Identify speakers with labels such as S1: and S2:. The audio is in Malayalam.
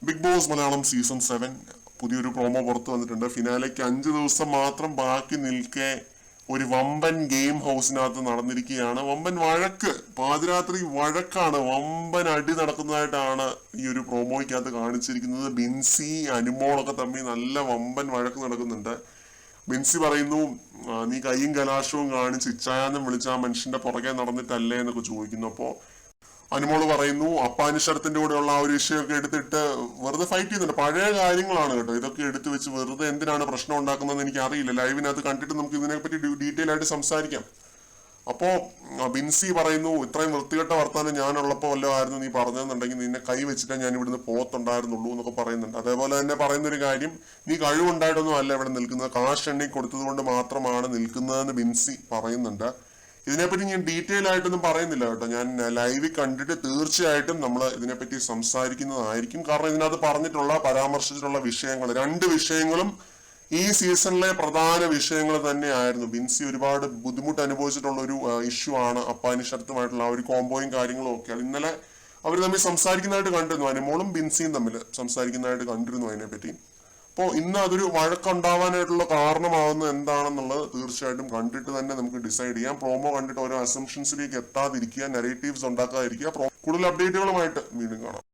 S1: ബിഗ് ബോസ് മലയാളം സീസൺ 7 പുതിയൊരു പ്രോമോ പുറത്തു വന്നിട്ടുണ്ട്. ഫിനാലേക്ക് 5 ദിവസം മാത്രം ബാക്കി നിൽക്കെ ഒരു വമ്പൻ ഗെയിം ഹൗസിനകത്ത് നടന്നിരിക്കുകയാണ്. വമ്പൻ വഴക്ക്, പാതിരാത്രി വഴക്കാണ്, വമ്പൻ അടി നടക്കുന്നതായിട്ടാണ് ഈ ഒരു പ്രോമോയ്ക്കകത്ത് കാണിച്ചിരിക്കുന്നത്. ബിൻസി അനുമോളൊക്കെ തമ്മിൽ നല്ല വമ്പൻ വഴക്ക് നടക്കുന്നുണ്ട്. ബിൻസി പറയുന്നു, നീ കൈയും കലാശവും കാണിച്ച് ഇച്ചായാന്നും വിളിച്ച ആ മനുഷ്യന്റെ പുറകെ നടന്നിട്ടല്ലേ എന്നൊക്കെ ചോദിക്കുന്നു. അപ്പോ അനുമോള് പറയുന്നു, അപ്പാനിഷത്തിന്റെ കൂടെയുള്ള ആ ഒരു വിഷയമൊക്കെ എടുത്തിട്ട് വെറുതെ ഫൈറ്റ് ചെയ്യുന്നുണ്ട്. പഴയ കാര്യങ്ങളാണ് കേട്ടോ, ഇതൊക്കെ എടുത്തു വെച്ച് വെറുതെ എന്തിനാണ് പ്രശ്നം ഉണ്ടാക്കുന്നതെന്ന് എനിക്ക് അറിയില്ല. ലൈവിനകത്ത് കണ്ടിട്ട് നമുക്ക് ഇതിനെപ്പറ്റി ഡീറ്റെയിൽ ആയിട്ട് സംസാരിക്കാം. അപ്പോ ബിൻസി പറയുന്നു, ഇത്രയും വൃത്തികെട്ട വർത്താനം ഞാനുള്ളപ്പോ വല്ലതും ആയിരുന്നു നീ പറഞ്ഞതെന്നുണ്ടെങ്കിൽ നിന്നെ കൈ വെച്ചിട്ടേ ഞാൻ ഇവിടുന്ന് പോത്തുണ്ടായിരുന്നുള്ളൂ എന്നൊക്കെ പറയുന്നുണ്ട്. അതേപോലെ തന്നെ പറയുന്നൊരു കാര്യം, നീ കഴിവുണ്ടായിട്ടൊന്നും അല്ല ഇവിടെ നിൽക്കുന്നത്, കാശ് എണ്ണി കൊടുത്തത് കൊണ്ട് മാത്രമാണ് നിൽക്കുന്നതെന്ന് ബിൻസി പറയുന്നുണ്ട്. ഇതിനെപ്പറ്റി ഞാൻ ഡീറ്റെയിൽ ആയിട്ടൊന്നും പറയുന്നില്ല കേട്ടോ, ഞാൻ ലൈവിൽ കണ്ടിട്ട് തീർച്ചയായിട്ടും നമ്മൾ ഇതിനെപ്പറ്റി സംസാരിക്കുന്നതായിരിക്കും. കാരണം ഇതിനകത്ത് പരാമർശിച്ചിട്ടുള്ള വിഷയങ്ങൾ, 2 വിഷയങ്ങളും ഈ സീസണിലെ പ്രധാന വിഷയങ്ങൾ തന്നെയായിരുന്നു. ബിൻസി ഒരുപാട് ബുദ്ധിമുട്ട് അനുഭവിച്ചിട്ടുള്ള ഒരു ഇഷ്യൂ ആണ് അപ്പാനിഷത്തുമായിട്ടുള്ള ആ ഒരു കോംബോയും കാര്യങ്ങളും ഒക്കെ. അത് ഇന്നലെ അവർ തമ്മിൽ സംസാരിക്കുന്നതായിട്ട് കണ്ടിരുന്നു, അനുമോളും ബിൻസിയും തമ്മിൽ സംസാരിക്കുന്നതായിട്ട് കണ്ടിരുന്നു അതിനെപ്പറ്റി. അപ്പോൾ ഇന്ന് അതൊരു വഴക്കുണ്ടാവാനായിട്ടുള്ള കാരണമാവുന്നത് എന്താണെന്നുള്ളത് തീർച്ചയായിട്ടും കണ്ടിട്ട് തന്നെ നമുക്ക് ഡിസൈഡ് ചെയ്യാം. പ്രോമോ കണ്ടിട്ട് ഓരോ അസംഷൻസിലേക്ക് എത്താതിരിക്കുക, നെറേറ്റീവ്സ് ഉണ്ടാക്കാതിരിക്കുക. കൂടുതൽ അപ്ഡേറ്റുകളുമായിട്ട് വീണ്ടും കാണാം.